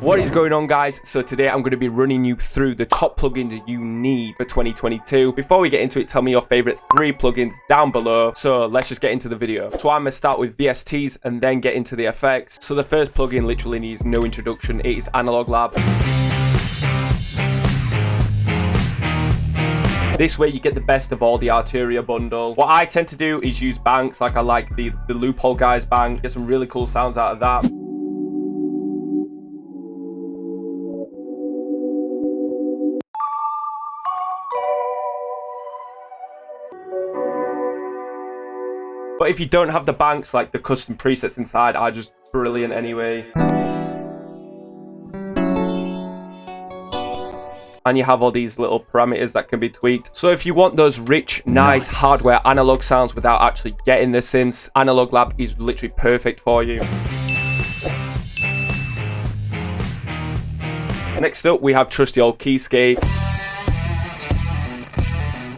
What is going on, guys? So today I'm going to be running you through the top plugins you need for 2022. Before we get into it, tell me your favorite 3 plugins down below. So let's just get into the video. So I'm going to start with VSTs and then get into the effects. So the first plugin literally needs no introduction. It is Analog Lab. This way you get the best of all the Arturia bundle. What I tend to do is use banks, like I like the Loophole Guys bank. Get some really cool sounds out of that. But if you don't have the banks, like the custom presets inside are just brilliant anyway. And you have all these little parameters that can be tweaked. So if you want those rich, nice hardware analog sounds without actually getting the synths, Analog Lab is literally perfect for you. Next up, we have trusty old Keyscape.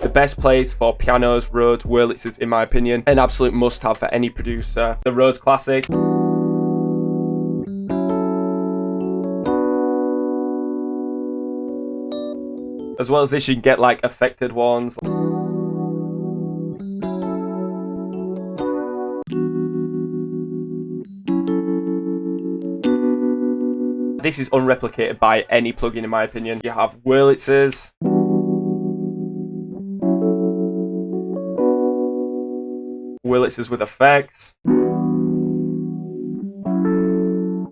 The best place for pianos, Rhodes, Wurlitzes, in my opinion. An absolute must-have for any producer. The Rhodes Classic. As well as this, you can get like affected ones. This is unreplicated by any plugin in my opinion. You have Wurlitzes. Wurlitzes with effects.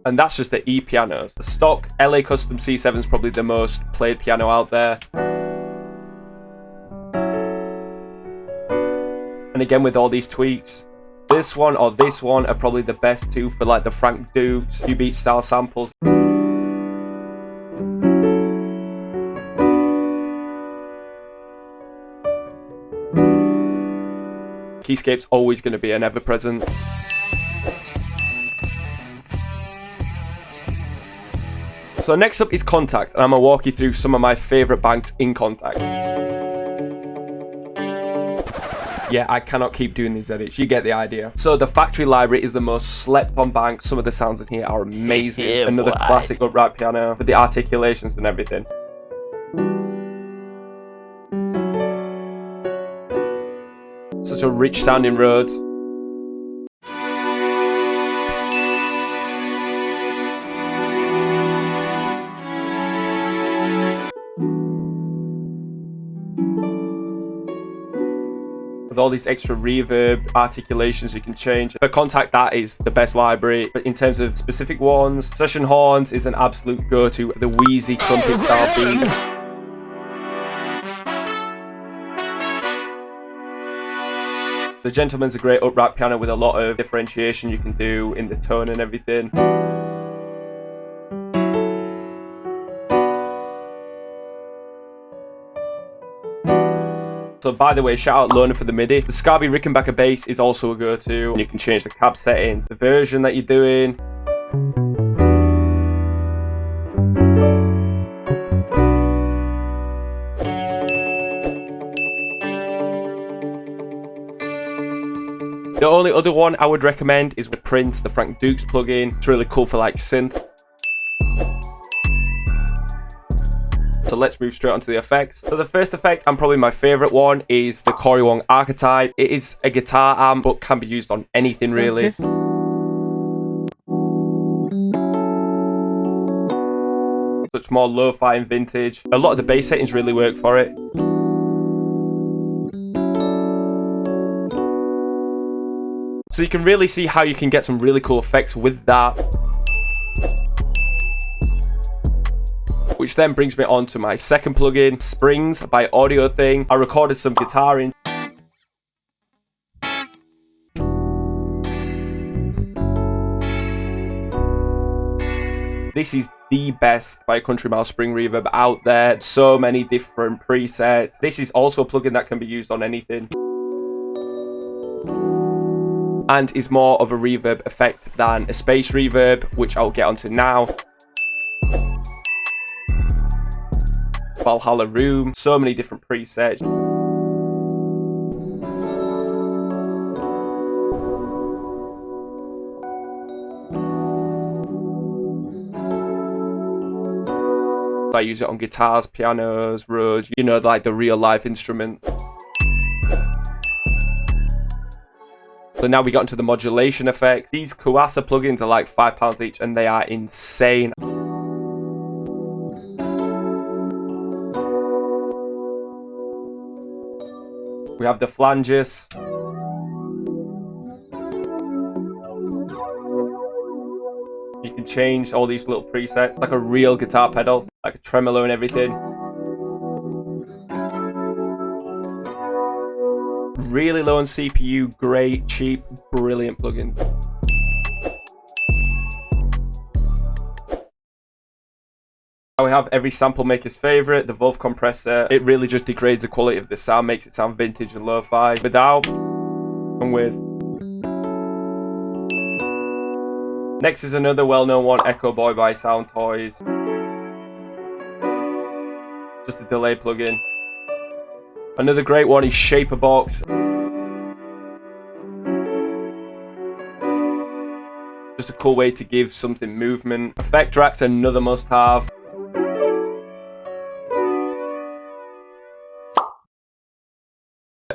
And that's just the E pianos. The stock LA Custom C7 is probably the most played piano out there. And again with all these tweaks, this one or this one are probably the best two for like the Frank Dukes, cubeatz style samples. Keyscape's always going to be an ever-present. So next up is Kontakt, and I'm going to walk you through some of my favourite banks in Kontakt. Yeah, I cannot keep doing these edits, you get the idea. So the factory library is the most slept on bank. Some of the sounds in here are amazing. Yeah, another classic upright piano with the articulations and everything. Such a rich sounding Rhodes. With all these extra reverb articulations you can change. For Kontakt, that is the best library. But in terms of specific ones, Session Horns is an absolute go-to. The wheezy trumpet style beat. The Gentleman's a great upright piano with a lot of differentiation you can do in the tone and everything. So by the way, shout out Lona for the MIDI. The Scarby Rickenbacker bass is also a go-to. You can change the cab settings, the version that you're doing. The only other one I would recommend is with Prince, the Frank Dukes plugin. It's really cool for like synth. So let's move straight onto the effects. So the first effect, and probably my favorite one, is the Corey Wong Archetype. It is a guitar amp, but can be used on anything really. Such more lo-fi and vintage. A lot of the bass settings really work for it. So you can really see how you can get some really cool effects with that. Which then brings me on to my second plugin, Springs by Audio Thing. I recorded some guitar in. This is the best by Country Mile spring reverb out there. So many different presets. This is also a plugin that can be used on anything. And is more of a reverb effect than a space reverb, which I'll get onto now. Valhalla Room, so many different presets. I use it on guitars, pianos, Rhodes, you know, like the real life instruments. So now we got into the modulation effects. These cubeatz plugins are like £5 each and they are insane. We have the flanges. You can change all these little presets, like a real guitar pedal, like a tremolo and everything. Really low on CPU, great, cheap, brilliant plugin. Now we have every sample maker's favorite, the Wolf compressor. It really just degrades the quality of the sound, makes it sound vintage and lo-fi. Without and with. Next is another well-known one, Echo Boy by Sound Toys. Just a delay plugin. Another great one is Shaper Box. Just a cool way to give something movement. Effect Drax, another must-have.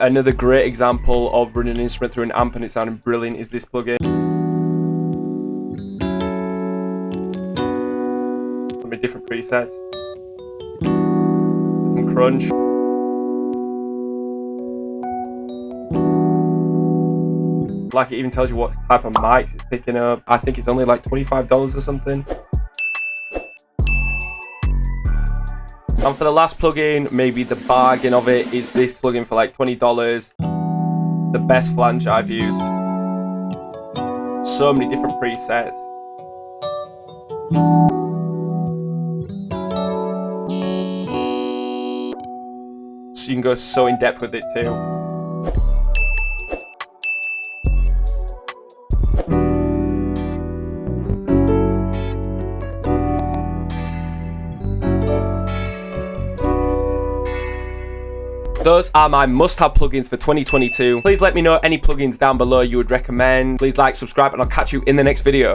Another great example of running an instrument through an amp and it sounding brilliant is this plugin. Some different presets. Some crunch. Like it even tells you what type of mics it's picking up. I think it's only like $25 or something. And for the last plugin, maybe the bargain of it, is this plugin for like $20. The best flange I've used. So many different presets. So you can go so in depth with it too. Those are my must-have plugins for 2022. Please let me know any plugins down below you would recommend. Please like, subscribe, and I'll catch you in the next video.